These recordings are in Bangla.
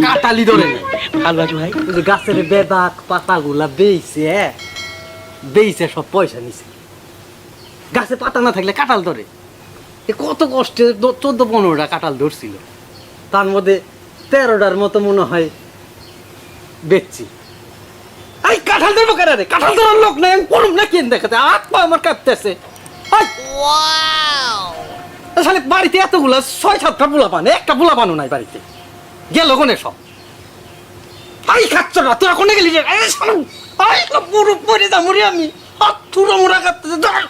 কাটালি ধরে নাই। ভালো আছো ভাই? ওই যে গাছের বেদাক পাতাগুলা বেইছে সব পয়সা নিছে। গাছে পাতা না থাকলে কাঁঠাল ধরে। এ কত কষ্টে 14-15টা কাঁঠাল ধরছিল, তার মধ্যে 13টার মতো মনে হয় বেচছি। এই কাঁঠাল ধরবো কেন রে? কাঁঠাল ধরার লোক নাই, আমি করুম না কেন দেখাতে, হাত পা আমার কাঁপতেছে। আসলে বাড়িতে এতগুলা 6-7টা পোলা পান, একটা পোলা পানো নাই বাড়িতে, গেল কোনে সব। আই খাচ্ছ না তোরা কোনে গেলি? পুরো পরে যা মরি আমি, হাত থুড়ো মোড়া কাঁপতেছে। ধর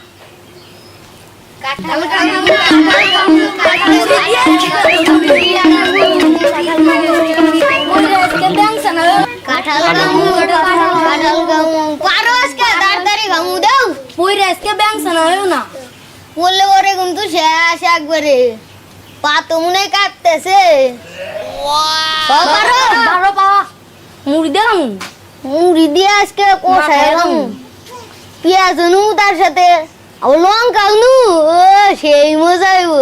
বললে ওরে কিন্তু শেষ একবারে পাতো মনে কাটতেছে। মুড়ি দিয়ে আজকে কষাই পেঁয়াজ নু তার সাথে লঙ্কা নু, সেই মজা হইব।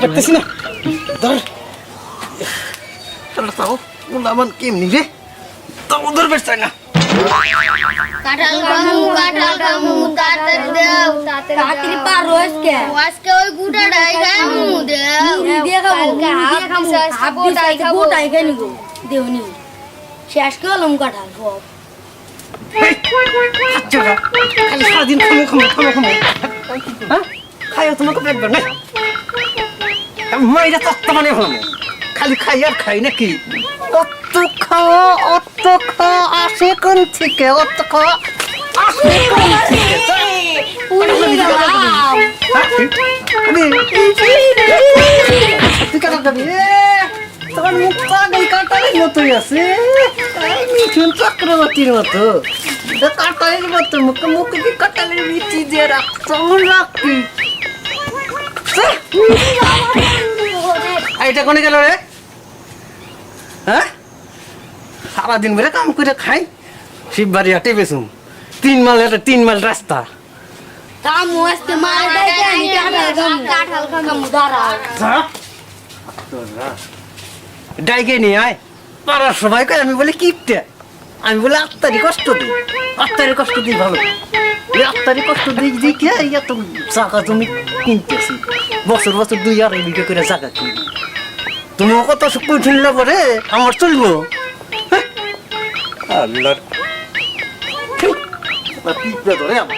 পারতেছি না, ধর আমার কেমনি রে, তাও ধরবে চাই না। কাঁঠাল খামু তাড়াতাড়ি দাও, তাড়াতাড়ি পারো আজকে ওই গুটাটাই খামু দাও। গোটাই খাই নিগো দেউনি শেষ করলাম কাঁঠাল সব। খালি সারাদিন খামো, হ্যাঁ খাইও তোমাকে পেটবে না, মাইরা তত্ত্ব মানে হলাম, খালি খাই আর খাই নাকি? অত খাওয়া আসে কোন থেকে? অত খাওয়া আসে কোন থেকে? তোমার মুখটা এই কাঁটালের মতোই আছে, মিঠুন চক্রবর্তীর মতো। কাঁটালের মতো মুখে কি কাঁটালের বিচি দিয়ে রাখছ নাকি? এটা কোনে গেল রে? হ্যাঁ সারাদিন বেড়ে কাম করে খাই, শিববাড়ি হাটে বেসুম 3 মাইল রাস্তা। কামু আজকে মাল কাঁঠাল খামু দাঁড়া ডাইকে নিয়ে আয় পাড়ার সবাই কয় আমি বলে কিপটে, আমি বলে আত্মারি কষ্ট দিই ভালো, এই আত্মারি কষ্ট দিই কে এত জায়গা জমি কিনতেছি, বছর 2-2.5 বিঘা করে জায়গা কিনি। তুমিও কত সুখ ঠুনলে পরে আমার চলবো? আল্লাহর পিঁপড়ে ধরে আমার।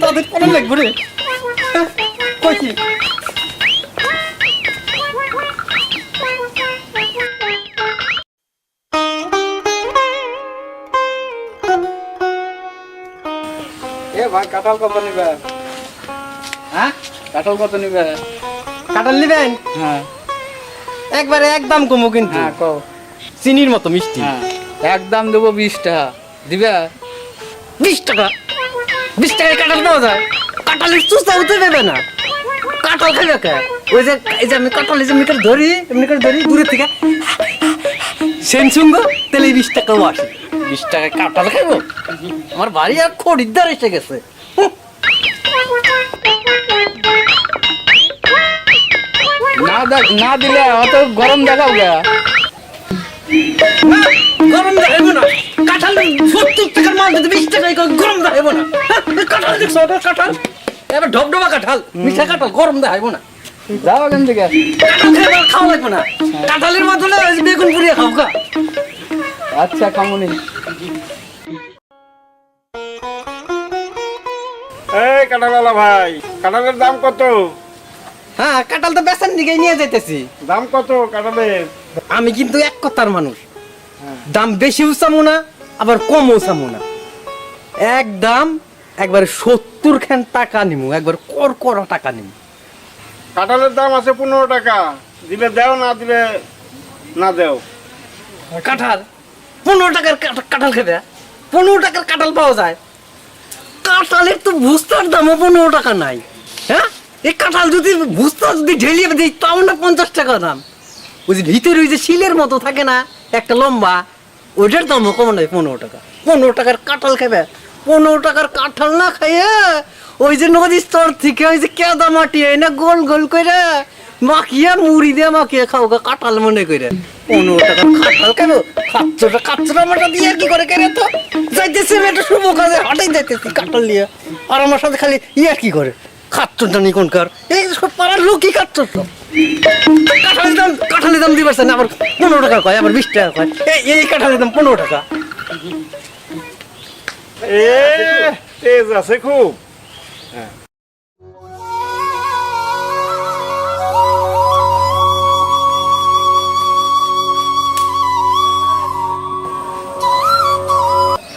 তাদের পরে লাগবে রে, কই কি ভাই কাঁঠাল কত নিবে? হ্যাঁ কাঁঠাল কত নিবে? কাঁঠাল নিবেন? হ্যাঁ একবারে একদম কমো কিন্তু, হ্যাঁ কও। চিনির মতো মিষ্টি। হ্যাঁ একদম দেবো 20 টাকা দিবে? 20 টাকা? 20 টাকায় কাঁঠাল পাওয়া যায়? কাঁঠালের চুষা উঠে দেবে না, কাঁঠাল খাইবে কে? ওই যে এই যে আমি কাঁঠাল এমনি করে ধরি দূরের থেকে সেনসুঙ্গ তাহলে 20 টাকাও আসে। 20 টাকায় কাঁঠাল খাইবো? আমার বাড়ি আর খরিদ্দার এসে গেছে। না দিলে অত গরম দেখাও গে। গরম দেখাইবো না, কাঁঠাল 70 টাকার মাল যদি 20 টাকায় গরম দেখাইবো না। কাঁঠাল দেখছো? কাঁঠাল এবার ঢবঢবা কাঁঠাল, মিঠা কাঁঠাল, গরম দেখাইবো না। যাও এখান থেকে। কাঁঠাল খাওয়া লাগবে না, কাঁঠালের বদলে বেগুন পুড়িয়ে খাও গা। আচ্ছা কামুনি। এই কাঁঠালওয়ালা ভাই, কাঁঠালের দাম কত? হ্যাঁ কাঁঠাল তো বেচার দিকে নিয়ে যাইতেছি। দাম কত কাঁঠালের? আমি কিন্তু এক কথার মানুষ, দাম বেশিও চামো না আবার কমও চামো না, একদম একবারে 70 খান টাকা নিমু, একবার কড়া টাকা নিমু। কাঁঠালের দাম আছে 15 টাকা, দিলে দেও, না দিলে না দেও। কাঁঠাল 15 টাকার কাঁঠাল খেবে, 15 টাকার কাঁঠাল পাওয়া যায়। কাঁঠালের তো ভুস্তার দামও 15 টাকা নাই। হ্যাঁ, এই কাঁঠাল যদি ভুস্তা যদি ঢেলিয়ে দিই তাও না 50 টাকা দাম। ওই যে ভিতরে ওই যে শিলের মতো থাকে না একটা লম্বা, ওইটার দামও কম নয় 15 টাকা। 15 টাকার কাঁঠাল খাবে, 15 টাকার কাঁঠাল না খাইয়ে ওই যে নদীর স্তর থেকে ওই যে কেদা মাটি না গোল গোল করে মাখিয়ে মুড়ি দিয়ে মাখিয়ে খাও কাঁঠাল মনে করে। 15 টাকার কাঁঠাল খাবো, কাঁচরা মাটা দিয়ে কি করে কেন তো যাইতেছি একটা শুভ কাজে হাটেই যাইতেছি কাঁঠাল নিয়ে, আর আমার সাথে খালি ইয়ে কি করে খাচ্ছ জানি কোনকার এই সব পাড়ার লোকই খাচ্ছ তো। কাঁঠালের দাম দিবার না, আবার 15 টাকা কয়, আবার 20 টাকা কয়। এই কাঁঠালের দাম 15 টাকা। তেজ আছে খুব।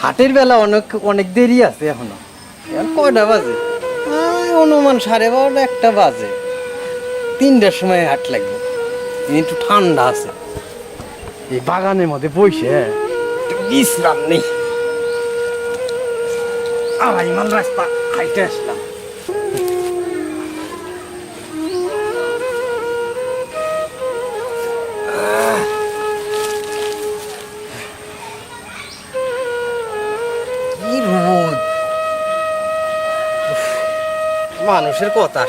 হাটের বেলা অনেক অনেক দেরি আছে এখনো। এখন কয়টা বাজে? অনুমান 12:30 1টা বাজে। 3টার সময় হাট লাগবে, একটু ঠান্ডা আছে। এই বাগানের মধ্যে বসে একটু বিশ্রাম নেই। 2.5 মাইল রাস্তা খাইতে আসলাম। কি রোদ! মানুষের কথা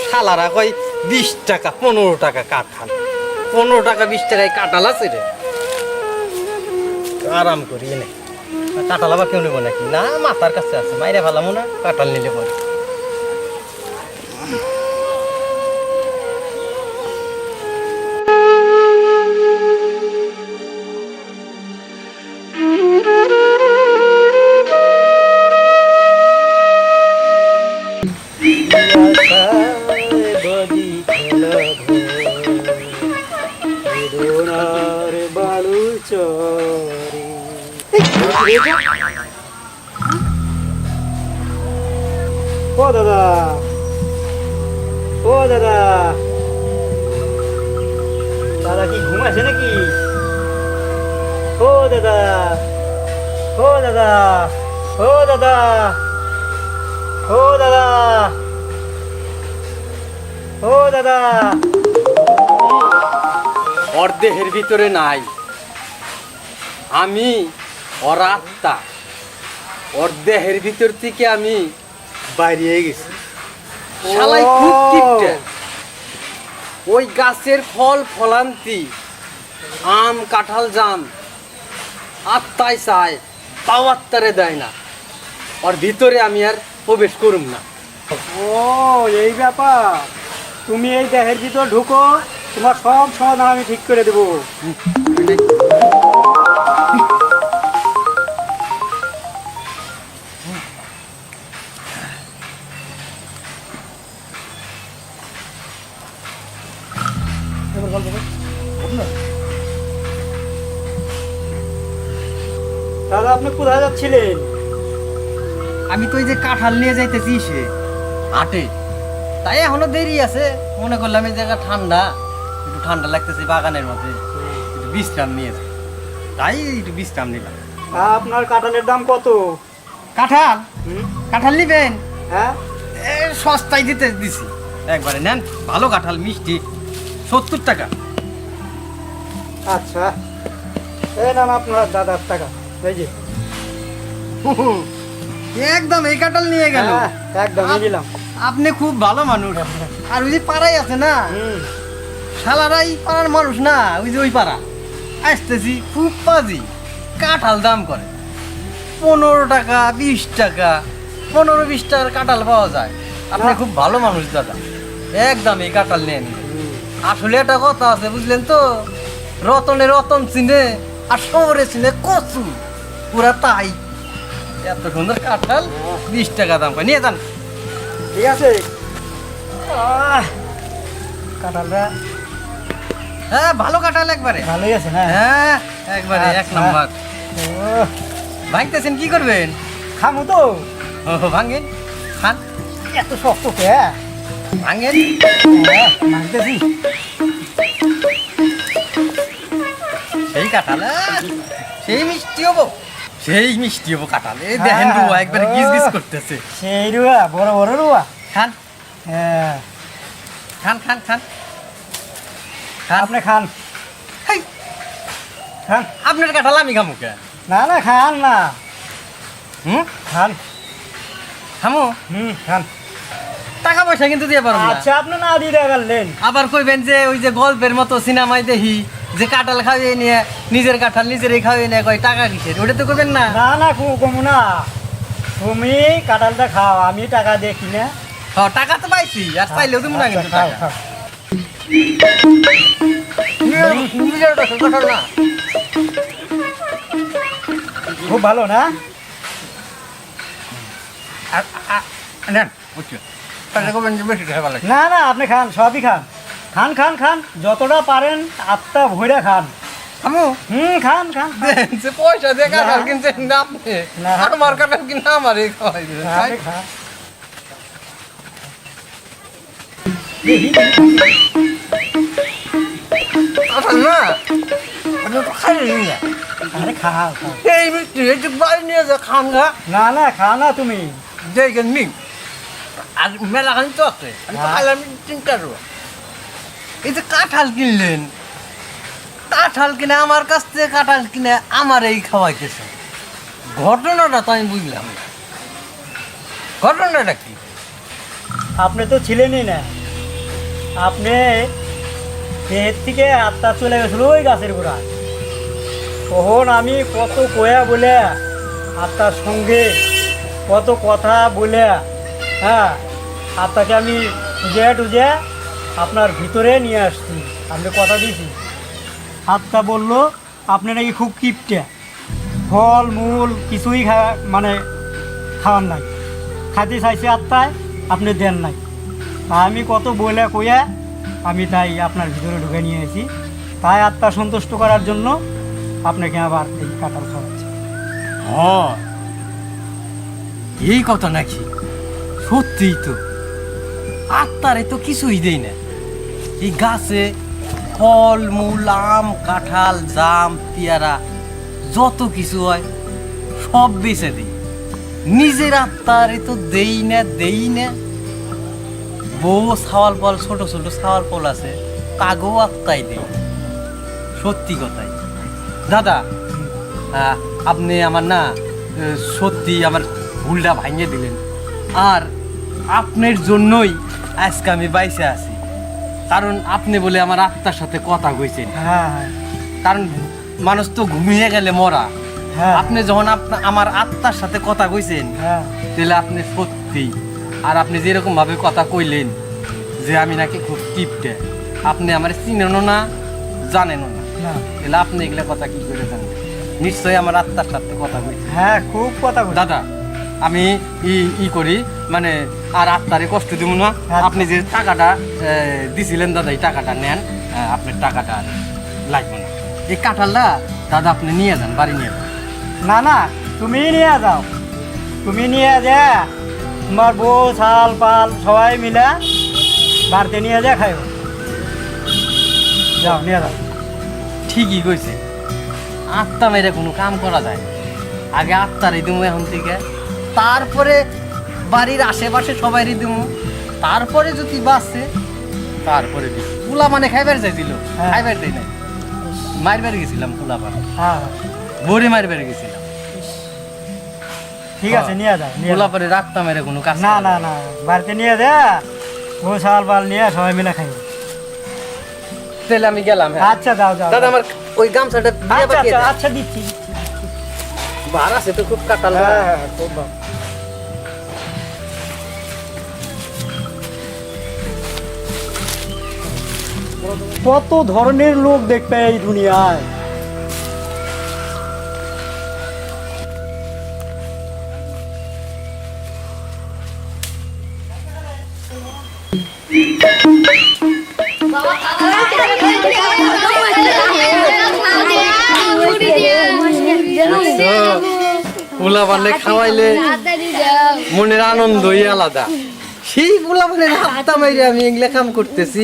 শালারা কয় 20 টাকা 15 টাকা কাঁঠাল, 15 টাকা 20 টাকায় কাঁঠাল আছে রে। আরাম করি নে, কাঁঠাল আবার কেউ নেবো নাকি? না, মাথার কাছে আছে, মাইরে ফেলামো না, কাঁঠাল নিলে পরে। ও দাদা, ও দাদা, দাদা কি ঘুম আছে নাকি? ও দাদা, ও দাদা, ও দাদা, ও দাদা, ও দাদা। ওর দেহের ভিতরে নাই, আমি ওর আত্মা। ওর দেহের ভিতর থেকে আমি বাইরে গেছি। শালাই খুব কিপটে। ওই গাছের ফল ফলান্তি আম কাঁঠাল জাম আত্মায় চায়, তাও আত্মারে দেয় না। ওর ভিতরে আমি আর প্রবেশ করুম না। ও এই ব্যাপার, তুমি এই দেহের ভিতর ঢুকো, তোমার সব সমাধান আমি ঠিক করে দেবো। দাদা আপনি কোথায় যাচ্ছিলেন? আমি তো ওই যে কাঁঠাল নিয়ে যাইতেছি সে হাটে, তাই এখনো দেরি আছে। মনে করলাম এই জায়গা ঠান্ডা, একটু ঠান্ডা লাগতেছে বাগানের মধ্যে, একটু বিশ্রাম নিয়ে যাই, তাই একটু বিশ্রাম নিলাম। আপনার কাঁঠালের দাম কত? কাঁঠাল কাঁঠাল নিবেন? হ্যাঁ, সস্তায় দিছি একবারে, নেন। ভালো কাঁঠাল, মিষ্টি, 70 টাকা। আচ্ছা এই নাম আপনার দাদার টাকা, এই যে। একদম এই কাঁঠাল নিয়ে গেল। হ্যাঁ, একদম নিয়ে নিলাম। আপনি খুব ভালো মানুষ। আর ওই যে পাড়াই আছে না, হুম, শালারাই পাড়ার মানুষ না, ওই যে ওই পাড়া আসতেছি, খুব পাজি কাঁঠাল দাম করে 15 টাকা 20 টাকা, 15-20 টাকার কাঁঠাল পাওয়া যায়। আপনি খুব ভালো মানুষ দাদা, একদম এই কাঁঠাল নিয়ে নিন। আসলে একটা কথা আছে বুঝলেন তো, রতনে রতন চিনে আর শহরে চিনে কচু, পুরা তাই। এত সুন্দর কাঁঠাল 20 টাকা দাম করে, নিয়ে যান। ঠিক আছে। কাঁঠালটা হ্যাঁ, ভালো কাঁঠাল একবারে, ভালোই আছে না? হ্যাঁ একবারে এক আচ্ছা। নম্বর। ও, ভাঙতেছেন কি করবেন? খামু তো। ও ভাঙেন, খান, এত শক্ত কে? ভাঙেন। মানতেছি। কাঁঠাল সেই মিষ্টি হবো, সেই মিষ্টি হবো কাঁঠাল। এই দেখেন রুয়া একবারে গিজ গিজ করতেছে। সেই রুয়া, বড় বড় রুয়া। খান হ্যাঁ, খান খান খান খান। আপনি খান, হেই, খান। আপনার কাঁঠাল আমি খামু কে? না না, খান না, হুম, খান। খামু। খান। টাকা পয়সা কিন্তু দিয়ে পারবো না। আচ্ছা, আপনি না দিয়ে গেলেন। আবার কইবেন যে ওই যে গল্পের মতো সিনেমায় দেখি যে কাঁঠাল খাওয়িয়ে নিয়ে, নিজের কাঁঠাল নিজেরই খাওয়িয়ে নিয়ে কয় টাকা কিসের, ওটা তো করবেন না। না না, কমু না। তুমি কাঁঠালটা খাও, আমি টাকা দিয়ে কিনে। হ্যাঁ, টাকা তো পাইছি, আর চাইলেও তুমি না আচ্ছা, কিন্তু খাও, টাকা। খাও। নিজের কাঁঠাল না। খুব ভালো না? নেন, বুঝছো, টাকা করবেন যে বেশি টাকা লাগে। না না, আপনি খান, সবই খান। খান খান খান, যতটা পারেন আত্মা ভরে খান। খামু। খান খান খান। যে পয়সা দিয়ে কাঁঠাল কিনছেন না আপনি, না। আমার কাঁঠাল কিনা আমারই খাওয়াই দেবেন। আপনি খান। কাঁঠাল না, আপনি তো খাইলেন না। আরে খাও খাও। এই মিষ্টি, এই যে বাড়ি নিয়ে যা খান গা, না না, খাও না তুমি। দেখেন নি, আর মেলা খানি তো আছে, আমি তো খাইলাম চিন্তা করবো। এই যে কাঁঠাল কিনলেন, কাঁঠাল কিনে আমার কাছ থেকে কাঁঠাল কিনে আমার এই খাওয়াইতেছে, ঘটনাটা তো আমি বুঝলাম না। ঘটনাটা কি? আপনি তো ছিলেনই না। আপনি এর থেকে আত্মা চলে গেছিল ওই গাছের গোড়ায়। তখন আমি কত কয়া বলে আত্মার সঙ্গে কত কথা বলে, হ্যাঁ, আত্মাকে আমি টুজে টুজে আপনার ভিতরে নিয়ে আসছি। আপনি কথা দিয়েছি। আত্মা বলল আপনি নাকি খুব কিপটে, ফল মূল কিছুই মানে খাওয়ার নাই, খাইতে চাইছে আত্মায়, আপনি দেন নাই। তা আমি কত বলে কইয়া আমি তাই আপনার ভিতরে ঢুকে নিয়ে এসেছি। তাই আত্মা সন্তুষ্ট করার জন্য আপনাকে আবার এই কাঁঠাল খাওয়াচ্ছি। হ্যাঁ, এই কথা নাকি? সত্যিই তো, আত্মারে তো কিছুই দেই না। এই গাছে ফল মূল, আম, কাঁঠাল, জাম, পেয়ারা যত কিছু হয় সব বেচে দিই, নিজের আত্মারে তো দেই না। বউ ছাওয়াল ফল, ছোট ছোট ছাওয়াল ফল আছে, তাগেও আত্মাই দেই। সত্যি কথাই দাদা, আপনি আমার না সত্যি আমার ভুলটা ভাঙিয়ে দিলেন। আর আপনার জন্যই আজকে আমি বাইসে আছি, কারণ আপনি বলে আমার আত্মার সাথে কথা কইছেন। হ্যাঁ হ্যাঁ কারণ মানুষ তো ঘুমিয়ে গেলে মরা, হ্যাঁ আপনি যখন আমার আত্মার সাথে কথা কইছেন, হ্যাঁ। তাহলে আপনি সত্যি। আর আপনি যেরকম ভাবে কথা কইলেন যে আমি নাকি খুব কিপটে, আপনি আমার চিনেনও না, জানেনও না, না। তাহলে আপনি এগুলা কথা কি করে জানেন? নিশ্চয়ই আমার আত্মার সাথে কথা কইছেন। হ্যাঁ, খুব কথা বলি। দাদা, আমি ই করি, মানে আর আত্মারে কষ্ট দিব না। আচ্ছা। আপনি যে টাকাটা দিছিলেন দাদা, এই টাকাটা নেন, আপনার টাকাটা আর লাগবে না। এই কাঁঠালটা দাদা আপনি নিয়ে যান, বাড়ি নিয়ে যান। না না, তুমি নিয়ে যাও, তুমি নিয়ে যা, তোমার বউ ছাল পাল সবাই মিলে বাড়িতে নিয়ে যা খাইও। যাও, নিয়ে যাও। ঠিকই কইছে, আত্মা মেরে কোনো কাম করা যায় না। আগে আত্মারই দিমু এখন থেকে, তারপরে বাড়ির আশেপাশে সবাইরই দিমু, তারপরে যদি বাঁচে তারপরে দিই। পোলা মানে খাইবার চাইছিল, হ্যাঁ। খাইবার দিই নাই, মারবার গেছিলাম পোলা মানে, হ্যাঁ, বড়ি মারবার গেছিলাম। ঠিক আছে, নিয়ে যাও, নিয়ে পোলা যাও। পরে রাখতাম মেরে কোনো কাজ না করে না না, বাড়িতে নিয়ে যা, বউ ছাল পাল নিয়ে সবাই মিলে খাইও। তাহলে আমি গেলাম। হ্যাঁ। আচ্ছা, যাও যাও। দাদা, আমার ওই গামছাটা দিয়ে আচ্ছা পাঠিয়ে আচ্ছা দেন। আচ্ছা, দিচ্ছি। ভার আছে তো খুব কাটাল। হ্যাঁ হ্যাঁ, খুব ভালো। কত ধরনের লোক দেখবে এই দুনিয়ায়। পোলা মানে খাওয়াইলে মনের আনন্দই আলাদা। সেই পোলা মানে হাতটা মাইরে আমি এগুলা কাম করতেছি,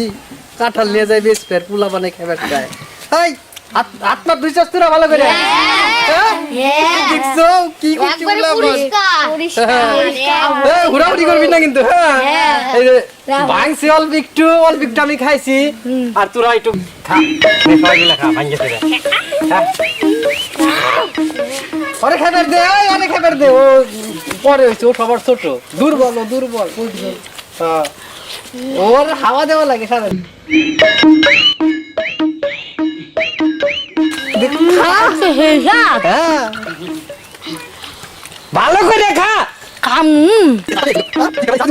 কাঁঠাল নিয়ে যাই বেশ ফের পোলা মানে খাবার চায়। আত্মা দুই চাস্তুরা ভালো করে হ্যাঁ? দেখছো কি করছি একবারে বলে আমার? পরিষ্কার হুড়াহুড়ি করবি না কিন্তু হ্যাঁ এই যে ভাঙছি অল্প একটু আমি খাইছি আর তোরা একটু খা খাওয়াগুলা খা ভাঙে তোরা অনেক খাবার দে অনেক খাবার দে ও পরে হয়েছে ও সবার ছোট দুর্বল বুঝছো হ্যাঁ ওর হাওয়া দেওয়া লাগে সারা হ্যাঁ ভালো করে খা কাম খাম